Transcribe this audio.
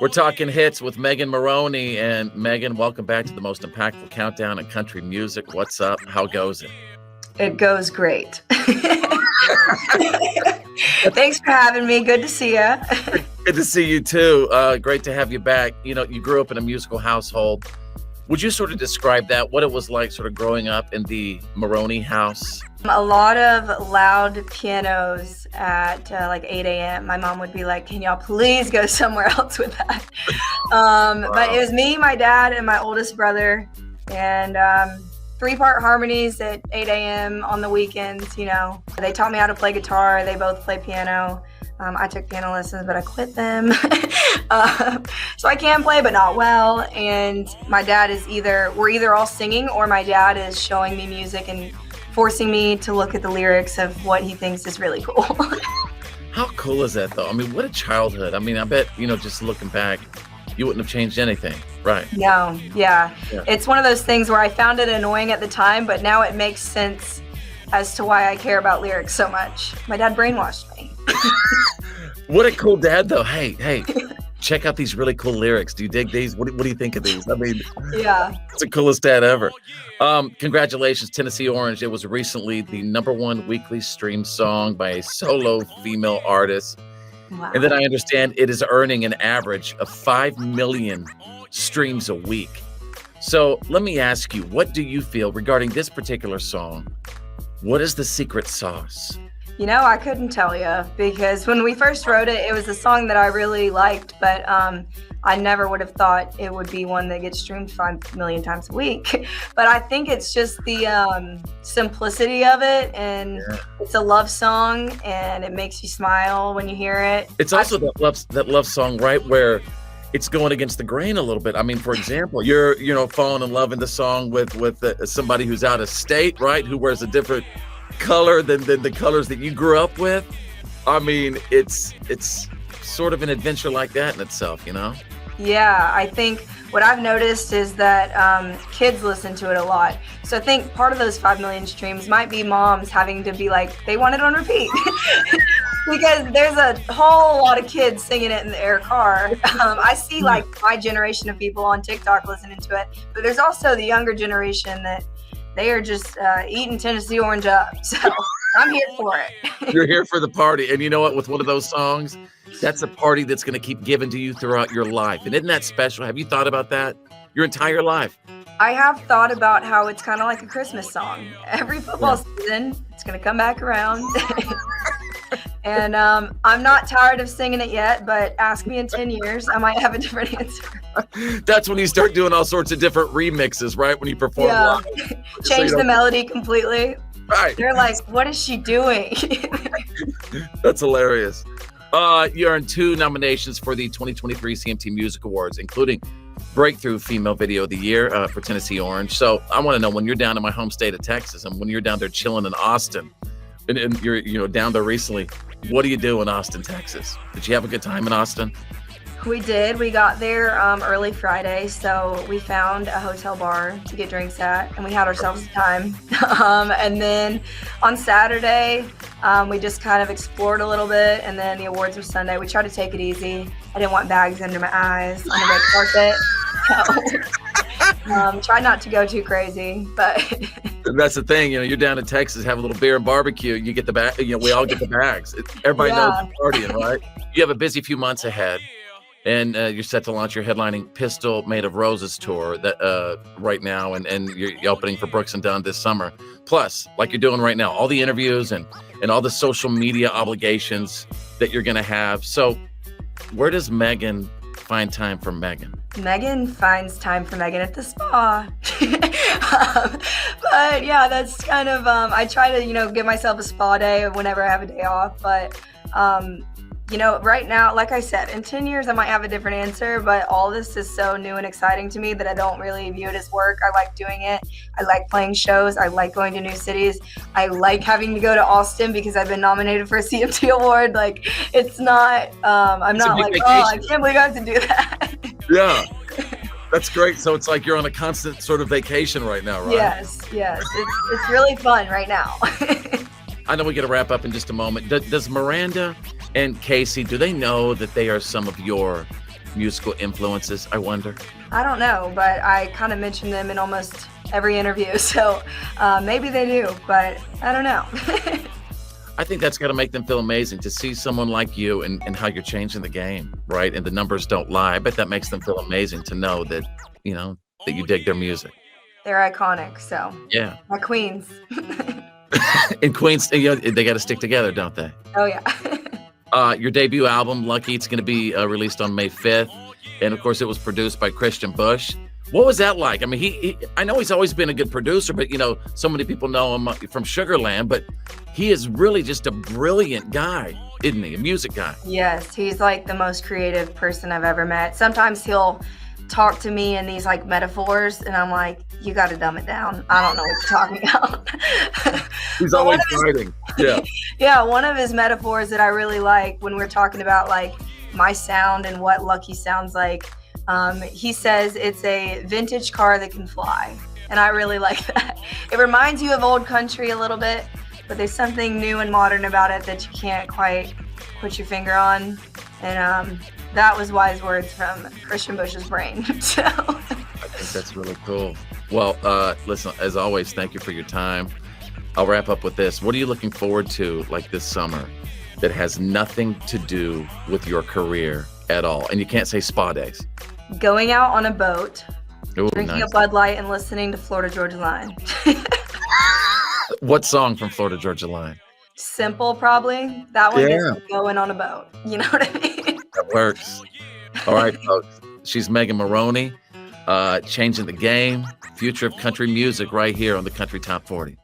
We're talking hits with Megan Moroney. And Megan, welcome back to the most impactful countdown in country music. What's up? How goes it? It goes great. Thanks for having me. Good to see you. Good to see you too. Great to have you back. You know, you grew up in a musical household. Would you sort of describe that, what it was like sort of growing up in the Moroney house? A lot of loud pianos at like 8 a.m. My mom would be like, can y'all please go somewhere else with that? But it was me, my dad, and my oldest brother. And 3-part harmonies at 8 a.m. on the weekends, you know. They taught me how to play guitar. They both play piano. I took piano lessons, but I quit them. So I can play, but not well. And my dad is we're either all singing or my dad is showing me music and forcing me to look at the lyrics of what he thinks is really cool. How cool is that though? I mean, what a childhood. I mean, I bet, you know, just looking back, you wouldn't have changed anything, right? No, yeah. It's one of those things where I found it annoying at the time, but now it makes sense as to why I care about lyrics so much. My dad brainwashed me. What a cool dad though. Hey, check out these really cool lyrics. Do you dig these? What do you think of these? I mean, yeah, it's the coolest dad ever. Congratulations, Tennessee Orange. It was recently the #1 weekly stream song by a solo female artist. wow. And then I understand it is earning an average of 5 million streams a week. So let me ask you, what do you feel regarding this particular song? What is the secret sauce? You know, I couldn't tell you because when we first wrote it, it was a song that I really liked, but I never would have thought it would be one that gets streamed 5 million times a week. But I think it's just the simplicity of it, and it's a love song, and it makes you smile when you hear it. It's also that love song, right, where it's going against the grain a little bit. I mean, for example, you're falling in love in the song with somebody who's out of state, right, who wears a different color than the colors that you grew up with. I mean, it's sort of an adventure like that in itself, you know? Yeah, I think what I've noticed is that kids listen to it a lot. So I think part of those 5 million streams might be moms having to be like, they want it on repeat. Because there's a whole lot of kids singing it in their car. I see like my generation of people on TikTok listening to it, but there's also the younger generation that they are just eating Tennessee Orange up. So I'm here for it. You're here for the party. And you know what? With one of those songs, that's a party that's going to keep giving to you throughout your life. And isn't that special? Have you thought about that? Your entire life? I have thought about how it's kind of like a Christmas song. Every football season, it's going to come back around. And I'm not tired of singing it yet, but ask me in 10 years, I might have a different answer. That's when you start doing all sorts of different remixes, right? When you perform live. Change the melody completely. Right. They're like, what is she doing? That's hilarious. You earned 2 nominations for the 2023 CMT Music Awards, including Breakthrough Female Video of the Year for Tennessee Orange. So I want to know, when you're down in my home state of Texas and when you're down there chilling in Austin, and you're down there recently, what do you do in Austin, Texas? Did you have a good time in Austin? We did. We got there early Friday, so we found a hotel bar to get drinks at, and we had ourselves a time. And then on Saturday, we just kind of explored a little bit, and then the awards were Sunday. We tried to take it easy. I didn't want bags under my eyes on the red carpet. So, try not to go too crazy, but that's the thing. You're down in Texas, have a little beer and barbecue. You get the bag. We all get the bags. Everybody knows you're partying, right? You have a busy few months ahead. And you're set to launch your headlining Pistol Made of Roses tour that right now, and you're opening for Brooks and Dunn this summer. Plus, like you're doing right now, all the interviews and all the social media obligations that you're going to have. So where does Megan find time for Megan? Megan finds time for Megan at the spa. But yeah, that's kind of, I try to, give myself a spa day whenever I have a day off. But right now, like I said, in 10 years, I might have a different answer, but all this is so new and exciting to me that I don't really view it as work. I like doing it. I like playing shows. I like going to new cities. I like having to go to Austin because I've been nominated for a CMT award. Like, it's not, I'm not like, vacation. Oh, I can't believe I have to do that. Yeah. That's great. So it's like you're on a constant sort of vacation right now, right? Yes. It's really fun right now. I know we got to wrap up in just a moment. Does Miranda and Casey, do they know that they are some of your musical influences, I wonder? I don't know, but I kind of mention them in almost every interview. So maybe they do, but I don't know. I think that's got to make them feel amazing to see someone like you and how you're changing the game, right? And the numbers don't lie, but that makes them feel amazing to know that, that you dig their music. They're iconic. So Yeah. my queens. In Queens, they got to stick together, don't they? Oh, yeah. Your debut album, Lucky, it's going to be released on May 5th. And of course, it was produced by Christian Bush. What was that like? I mean, I know he's always been a good producer, but so many people know him from Sugarland, but he is really just a brilliant guy, isn't he? A music guy. Yes, he's like the most creative person I've ever met. Sometimes he'll talk to me in these like metaphors, and I'm like, you got to dumb it down. I don't know what you're talking about. He's always writing. Yeah. Yeah, one of his metaphors that I really like when we're talking about like my sound and what Lucky sounds like, he says it's a vintage car that can fly. And I really like that. It reminds you of old country a little bit, but there's something new and modern about it that you can't quite put your finger on. And that was wise words from Christian Bush's brain. So I think that's really cool. Well, listen, as always, thank you for your time. I'll wrap up with this. What are you looking forward to like this summer that has nothing to do with your career at all? And you can't say spa days. Going out on a boat, Ooh, drinking nice. a Bud Light and listening to Florida Georgia Line. What song from Florida Georgia Line? Simple, probably. That one Yeah. is going on a boat. You know what I mean? That works. All right, folks. She's Megan Moroney, changing the game, future of country music right here on the Country Top 40.